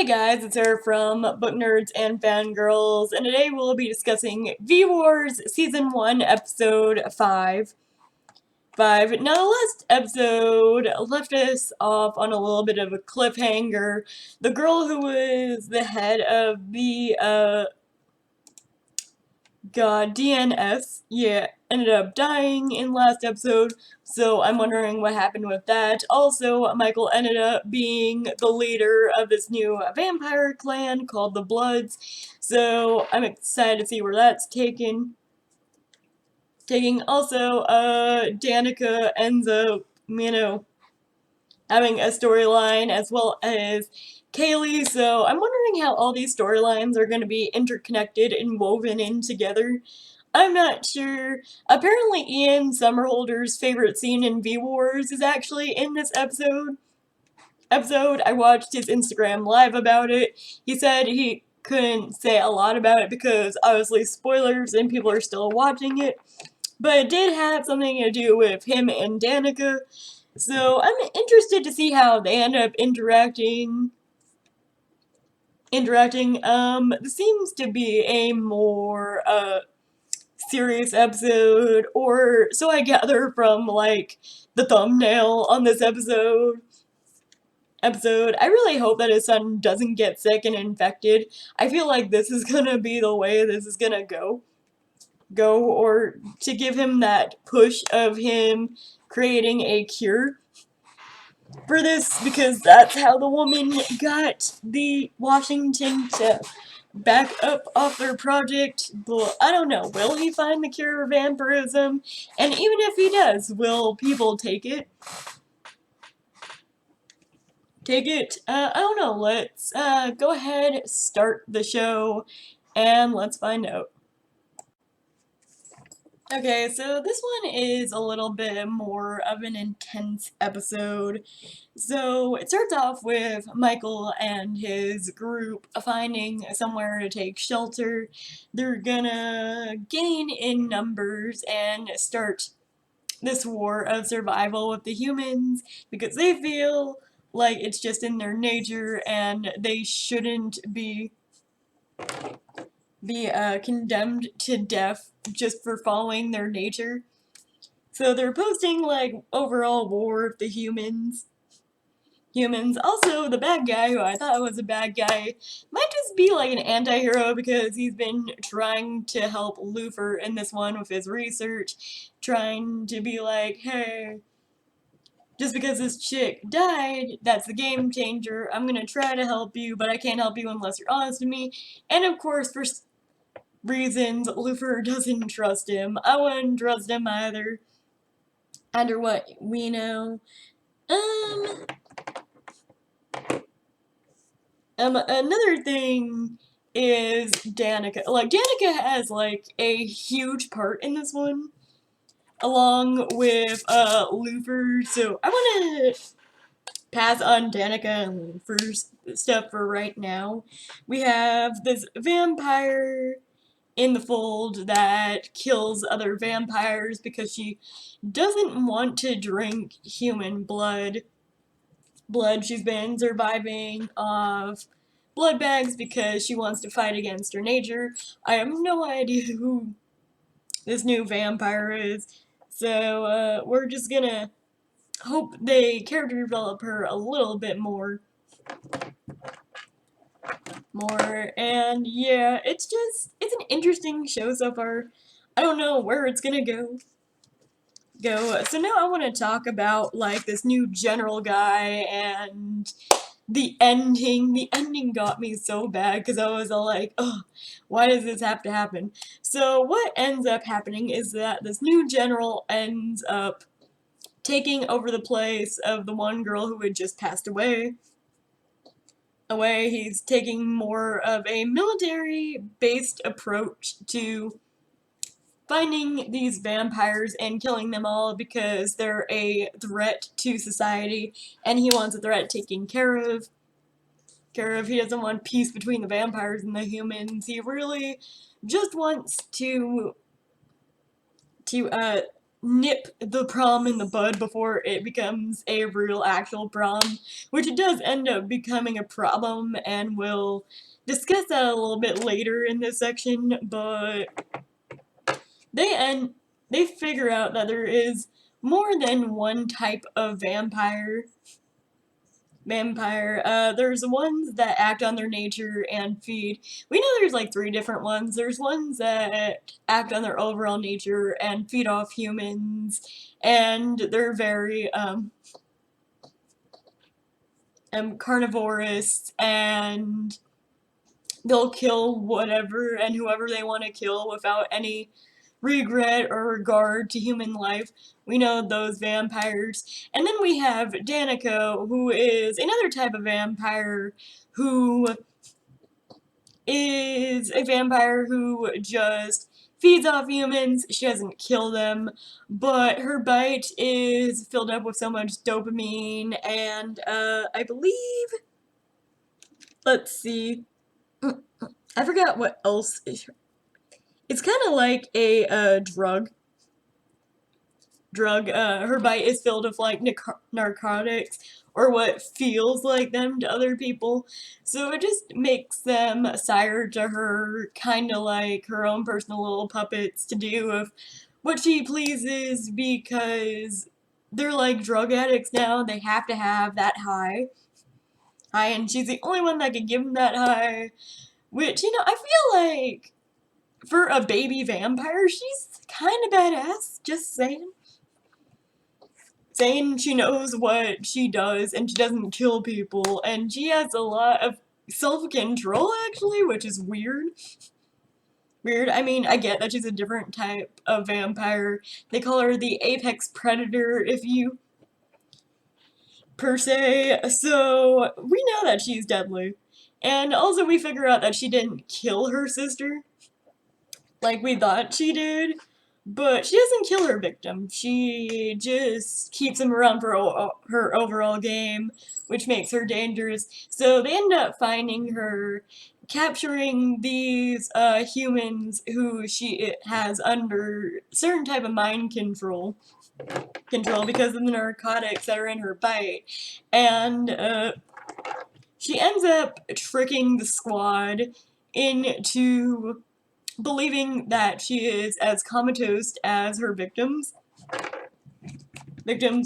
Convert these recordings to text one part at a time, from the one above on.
Hey guys, it's her from Book Nerds and Fangirls, and today we'll be discussing V-Wars Season 1, Episode 5. Now, the last episode left us off on a little bit of a cliffhanger. The girl who was the head of the, DNS, ended up dying in last episode, so I'm wondering what happened with that. Also, Michael ended up being the leader of this new vampire clan called the Bloods, so I'm excited to see where that's taking. Also, Danika ends up, having a storyline as well as Kaylee, so I'm wondering how all these storylines are going to be interconnected and woven in together. I'm not sure. Apparently Ian Somerhalder's favorite scene in V-Wars is actually in this episode. I watched his Instagram live about it. He said he couldn't say a lot about it because obviously spoilers and people are still watching it. But it did have something to do with him and Danika. So I'm interested to see how they end up interacting. This seems to be a more, serious episode, or so I gather from, like, the thumbnail on this episode. I really hope that his son doesn't get sick and infected. I feel like this is gonna be the way this is gonna go, or to give him that push of him creating a cure for this, because that's how the woman got the Washington to back up off their project. But I don't know, will he find the cure for vampirism? And even if he does, will people take it? I don't know, let's go ahead, start the show, and let's find out. Okay, so this one is a little bit more of an intense episode. So it starts off with Michael and his group finding somewhere to take shelter. They're gonna gain in numbers and start this war of survival with the humans because they feel like it's just in their nature and they shouldn't be condemned to death just for following their nature. So they're posting, like, overall war of the humans. Also, the bad guy, who I thought was a bad guy, might just be like an anti-hero because he's been trying to help Lufer in this one with his research, trying to be like, hey, just because this chick died, that's the game changer. I'm gonna try to help you, but I can't help you unless you're honest with me. And of course, for reasons, Lufer doesn't trust him. I wouldn't trust him either. Under what we know. Another thing is Danika. Like, Danika has, like, a huge part in this one, along with, Lufer, so I wanna pass on Danika and Lufer's stuff for right now. We have this vampire in the fold that kills other vampires because she doesn't want to drink human blood. She's been surviving off blood bags because she wants to fight against her nature. I have no idea who this new vampire is, so we're just gonna hope they character develop her a little bit more. And yeah, it's an interesting show so far. I don't know where it's gonna go. So now I want to talk about, like, this new general guy and the ending. The ending got me so bad because I was all like, oh, why does this have to happen? So what ends up happening is that this new general ends up taking over the place of the one girl who had just passed away. He's taking more of a military-based approach to finding these vampires and killing them all because they're a threat to society, and he wants a threat taken care of. He doesn't want peace between the vampires and the humans. He really just wants to nip the problem in the bud before it becomes a real actual problem, which it does end up becoming a problem, and we'll discuss that a little bit later in this section. But they figure out that there is more than one type of vampire. There's ones that act on their nature and feed. We know there's like 3 different ones. There's ones that act on their overall nature and feed off humans, and they're very carnivorous, and they'll kill whatever and whoever they want to kill without any regret or regard to human life. We know those vampires. And then we have Danika, who is another type of vampire who is a vampire who just feeds off humans. She doesn't kill them, but her bite is filled up with so much dopamine, and I believe, let's see, I forgot what else. It's kind of like a drug. Her bite is filled with like narcotics, or what feels like them to other people. So it just makes them sire to her, kind of like her own personal little puppets to do with what she pleases, because they're like drug addicts now. They have to have that high, and she's the only one that can give them that high. Which, I feel like for a baby vampire, she's kind of badass. Just saying. Saying she knows what she does and she doesn't kill people, and she has a lot of self-control, actually, which is weird. I mean, I get that she's a different type of vampire. They call her the apex predator, if you per se, so we know that she's deadly. And also we figure out that she didn't kill her sister like we thought she did, but she doesn't kill her victim. She just keeps them around for her overall game, which makes her dangerous. So they end up finding her, capturing these humans who she has under certain type of mind control because of the narcotics that are in her bite. And she ends up tricking the squad into believing that she is as comatose as her victims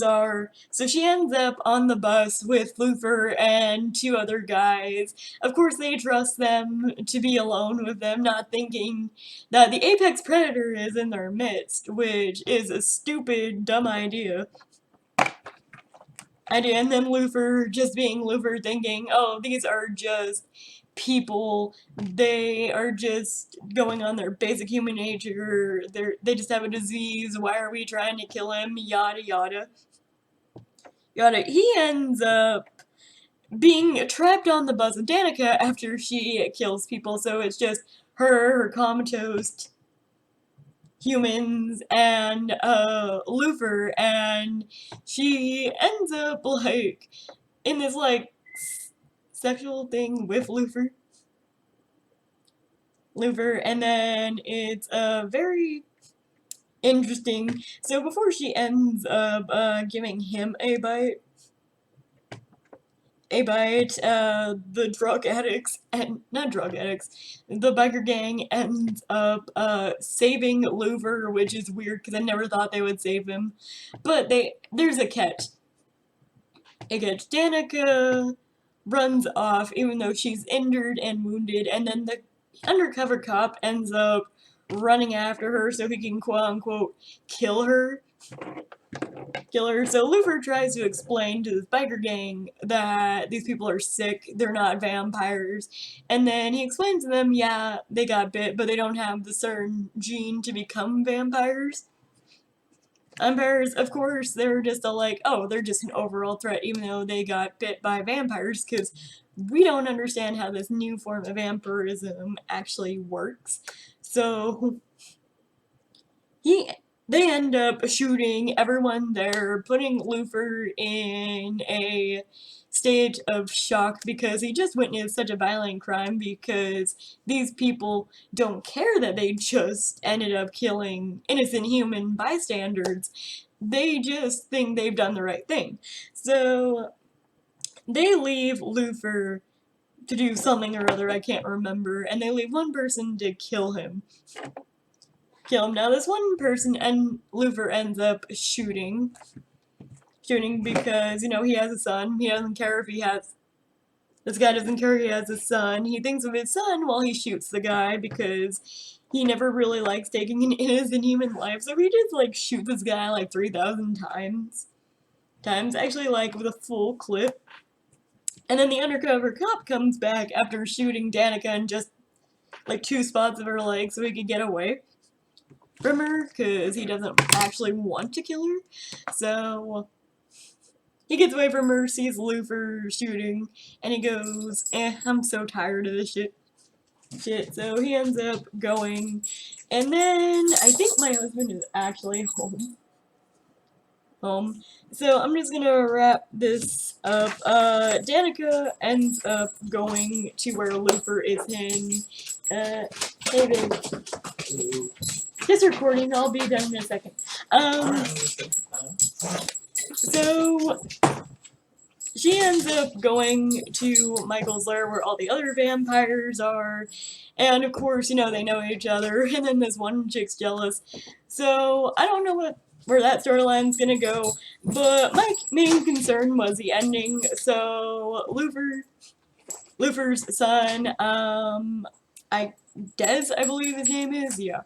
are. So she ends up on the bus with Luther and 2 other guys. Of course, they trust them to be alone with them, not thinking that the apex predator is in their midst, which is a stupid, dumb idea. And then Luther just being Luther, thinking, oh, these are just people, they are just going on their basic human nature, they just have a disease, why are we trying to kill him, yada yada. He ends up being trapped on the bus with Danika after she kills people, so it's just her comatose humans, and Luther, and she ends up like in this like sexual thing with Luther, and then it's very interesting. So before she ends up giving him a bite, the drug addicts, and not drug addicts, the biker gang ends up saving Luther, which is weird because I never thought they would save him. But there's a catch. Danika runs off even though she's injured and wounded, and then the undercover cop ends up running after her so he can quote-unquote kill her. So Luther tries to explain to this biker gang that these people are sick, they're not vampires, and then he explains to them, yeah, they got bit, but they don't have the certain gene to become vampires. Vampires, of course, they're just like, oh, they're just an overall threat, even though they got bit by vampires, because we don't understand how this new form of vampirism actually works. So, they end up shooting everyone there, putting Luther in a state of shock because he just witnessed such a violent crime, because these people don't care that they just ended up killing innocent human bystanders. They just think they've done the right thing. So they leave Luther to do something or other, I can't remember, and they leave one person to kill him. Now this one person, and Luther ends up shooting because, you know, he has a son. He doesn't care if he has, this guy doesn't care if he has a son. He thinks of his son while he shoots the guy because he never really likes taking an innocent human life, so he just, like, shoots this guy like 3,000 times. Actually, like, with a full clip. And then the undercover cop comes back after shooting Danika in just, like, 2 spots of her leg so he could get away from her, because he doesn't actually want to kill her. So he gets away from her, sees Luther shooting, and he goes, I'm so tired of this shit. So he ends up going, and then I think my husband is actually home. So I'm just gonna wrap this up. Danika ends up going to where Luther is in. Hey babe. This recording, I'll be done in a second. So she ends up going to Michael's lair where all the other vampires are, and of course, you know, they know each other, and then this one chick's jealous. So I don't know where that storyline's gonna go, but my main concern was the ending. So Luther's son, Dez, I believe his name is, yeah.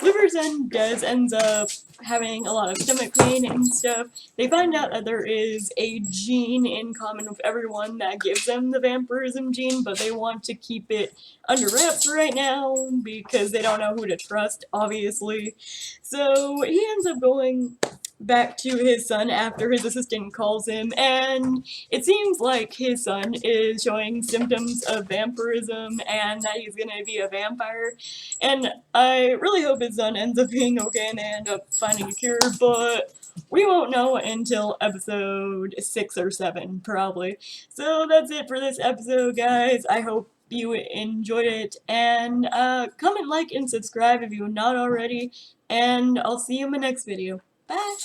Luther's son, Dez, ends up having a lot of stomach pain and stuff. They find out that there is a gene in common with everyone that gives them the vampirism gene, but they want to keep it under wraps right now because they don't know who to trust, obviously. So he ends up going back to his son after his assistant calls him, and it seems like his son is showing symptoms of vampirism and that he's gonna be a vampire, and I really hope his son ends up being okay and they end up finding a cure, but we won't know until episode 6 or 7, probably. So that's it for this episode, guys. I hope you enjoyed it, and comment, like, and subscribe if you're not already, and I'll see you in my next video. Bye!